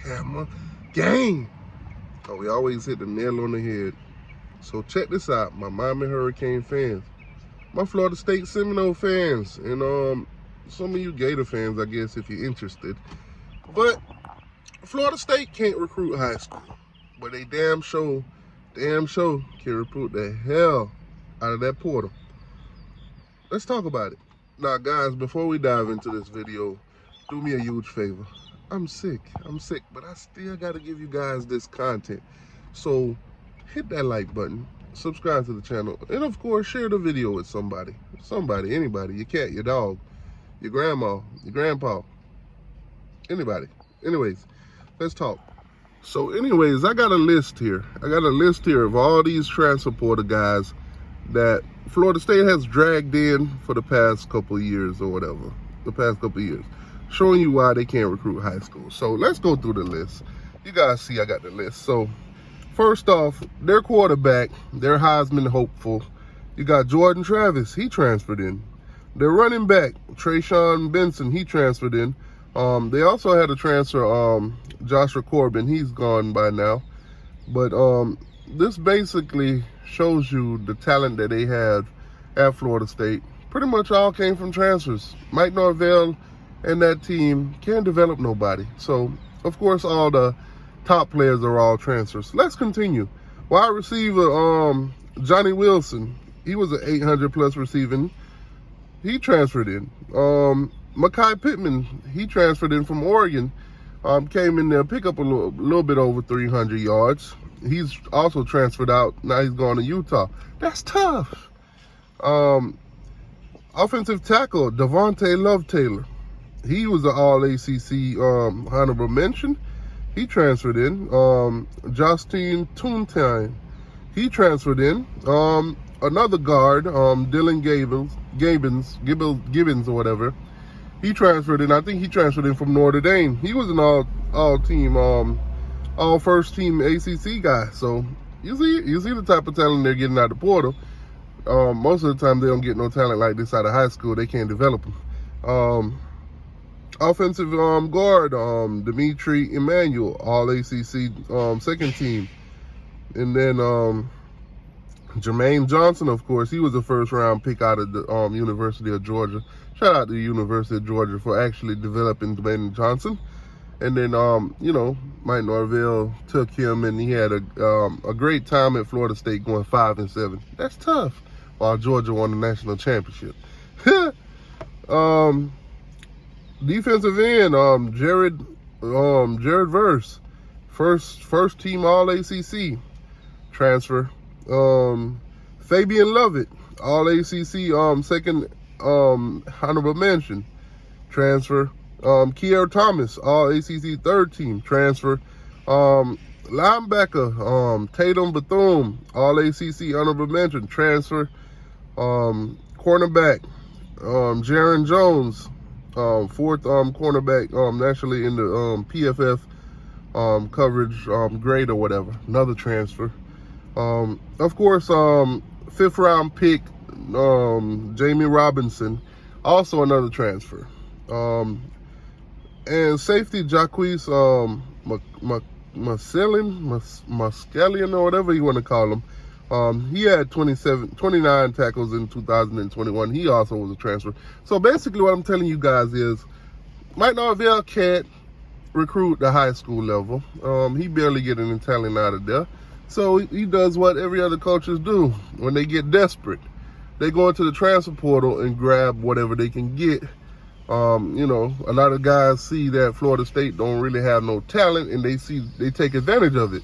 Hammer gang. Oh, we always hit the nail on the head. So check this out, my Miami Hurricane fans, my Florida State Seminole fans, and some of you Gator fans, I guess, if you're interested. But Florida State can't recruit high school, but they damn sure can recruit the hell out of that portal. Let's talk about it. Now, guys, before we dive into this video, do me a huge favor. I'm sick, but I still got to give you guys this content. So hit that like button, subscribe to the channel, and of course, share the video with somebody, anybody, your cat, your dog, your grandma, your grandpa, anybody. Anyways, let's talk. So anyways, I got a list here. Of all these transfer portal guys that Florida State has dragged in for the past couple of years or whatever, showing you why they can't recruit high school. So let's go through the list. You guys see I got the list. So first off, their quarterback, their Heisman hopeful, you got Jordan Travis, he transferred in. Their running back, Trayshawn Benson, he transferred in. They also had a transfer, Joshua Corbin, he's gone by now. But this basically shows you the talent that they have at Florida State. Pretty much all came from transfers. Mike Norvell and that team can't develop nobody. So, of course, all the top players are all transfers. Let's continue. Wide receiver, Johnny Wilson, he was an 800 plus receiving. He transferred in. Mekhi Pittman, he transferred in from Oregon. Came in there, pick up a little bit over 300 yards. He's also transferred out. Now he's going to Utah. That's tough. Offensive tackle, Devontae Love-Taylor. He was an all-ACC honorable mention. He transferred in. Justine Toontime, he transferred in. Another guard, Dylan Gibbons or whatever, he transferred in. I think he transferred in from Notre Dame. He was an all-team, all-first-team ACC guy. So you see the type of talent they're getting out of the portal. Most of the time, they don't get no talent like this out of high school. They can't develop them. Offensive guard, Dimitri Emmanuel, all-ACC second team. And then Jermaine Johnson, of course, he was a first-round pick out of the University of Georgia. Shout out to the University of Georgia for actually developing Jermaine Johnson. And then, Mike Norvell took him, and he had a great time at Florida State, going 5-7. That's tough. While Georgia won the national championship. Defensive end, Jared Verse, first team All-ACC transfer. Fabian Lovett, All-ACC second honorable mention transfer. Kier Thomas, All-ACC third team transfer. Linebacker, Tatum Bethune, All-ACC honorable mention transfer. Cornerback, Jaron Jones, fourth cornerback nationally in the PFF coverage grade or whatever, another transfer. Of course, fifth round pick, Jamie Robinson, also another transfer. And safety Jacquees Muscalian or whatever you want to call him. He had 29 tackles in 2021. He also was a transfer. So basically what I'm telling you guys is Mike Norvell can't recruit the high school level. He barely getting any talent out of there. So he does what every other coaches do when they get desperate. They go into the transfer portal and grab whatever they can get. A lot of guys see that Florida State don't really have no talent, and they take advantage of it.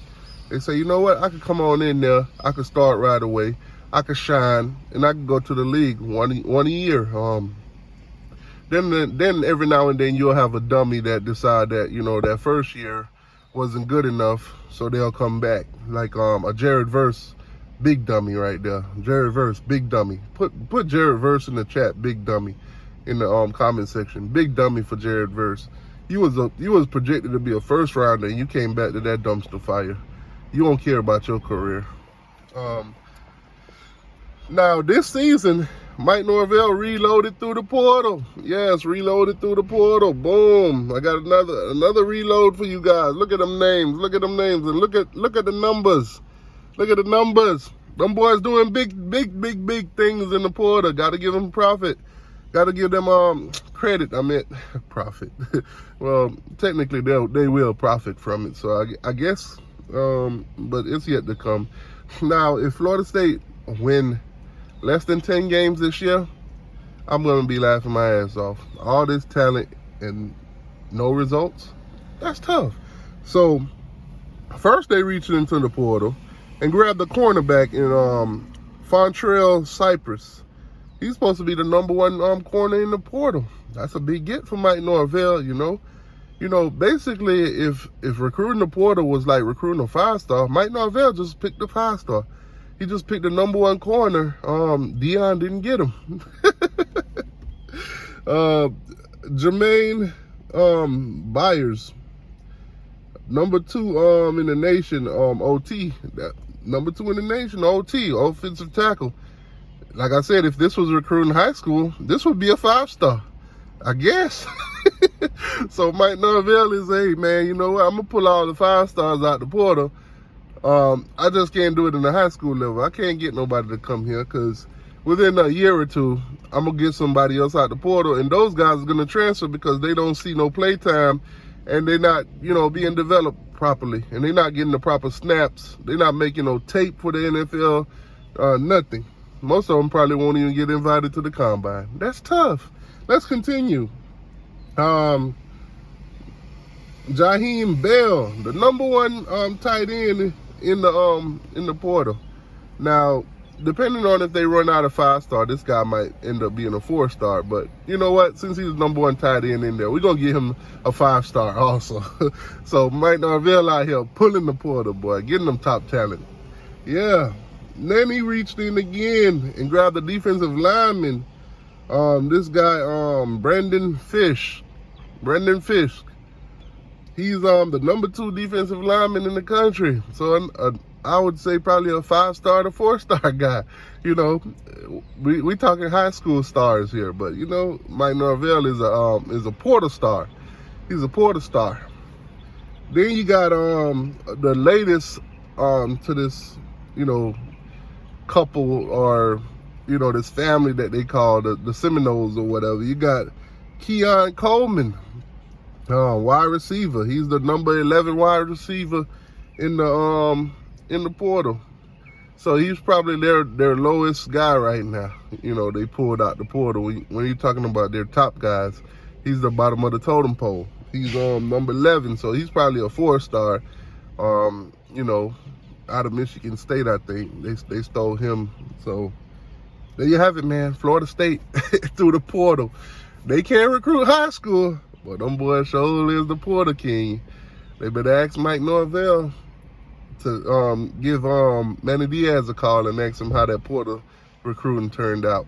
They say, you know what, I could come on in there, I could start right away, I could shine, and I could go to the league one a year. Then every now and then you'll have a dummy that decide that, that first year wasn't good enough, so they'll come back. Like a Jared Verse, big dummy right there. Jared Verse, big dummy. Put Jared Verse in the chat, big dummy, in the comment section. Big dummy for Jared Verse. You was projected to be a first rounder, and you came back to that dumpster fire. You don't care about your career. Now this season, Mike Norvell reloaded through the portal. Yes, reloaded through the portal. Boom. I got another reload for you guys. Look at them names. Look at them names. And look at the numbers. Look at the numbers. Them boys doing big things in the portal. Gotta give them profit. Gotta give them credit. I meant profit. Well, technically they will profit from it. So I guess, but it's yet to come. Now, if Florida State win less than 10 games this year, I'm going to be laughing my ass off. All this talent and no results, that's tough. So, first they reached into the portal and grabbed the cornerback in Fontrell Cypress. He's supposed to be the #1 corner in the portal. That's a big get for Mike Norvell, you know. You know, basically, if recruiting the portal was like recruiting a 5-star, Mike Norvell just picked the 5-star. He just picked the #1 corner. Dion didn't get him. Jermaine Byers, #2 in the nation, OT. #2 in the nation, OT, offensive tackle. Like I said, if this was recruiting high school, this would be a 5-star, I guess. So Mike Norvell is, hey man, you know what? I'm gonna pull all the 5-stars out the portal. I just can't do it in the high school level. I can't get nobody to come here because within a year or two, I'm gonna get somebody else out the portal, and those guys are gonna transfer because they don't see no play time, and they're not, you know, being developed properly, and they're not getting the proper snaps. They're not making no tape for the NFL, nothing. Most of them probably won't even get invited to the combine. That's tough. Let's continue. Jaheim Bell, the #1 tight end in the portal. Now, depending on if they run out of 5-star, this guy might end up being a 4-star. But you know what? Since he's #1 tight end in there, we're gonna give him a 5-star also. So Mike Norvell out here pulling the portal, boy, getting them top talent. Yeah. Then he reached in again and grabbed the defensive lineman. This guy, Brendan Fish. He's the #2 defensive lineman in the country. So I would say probably a 5-star to 4-star guy. You know, we talking high school stars here, but you know, Mike Norvell is a portal star. He's a portal star. Then you got the latest to this, you know, couple, or you know, this family that they call the Seminoles or whatever. You got Keon Coleman, wide receiver. He's the #11 wide receiver in the portal. So he's probably their lowest guy right now. You know, they pulled out the portal. When you're talking about their top guys, he's the bottom of the totem pole. He's #11, so he's probably a 4-star. You know, out of Michigan State, I think they stole him. So there you have it, man. Florida State through the portal. They can't recruit high school, but them boys sure is the portal king. They better ask Mike Norvell to give Manny Diaz a call and ask him how that portal recruiting turned out.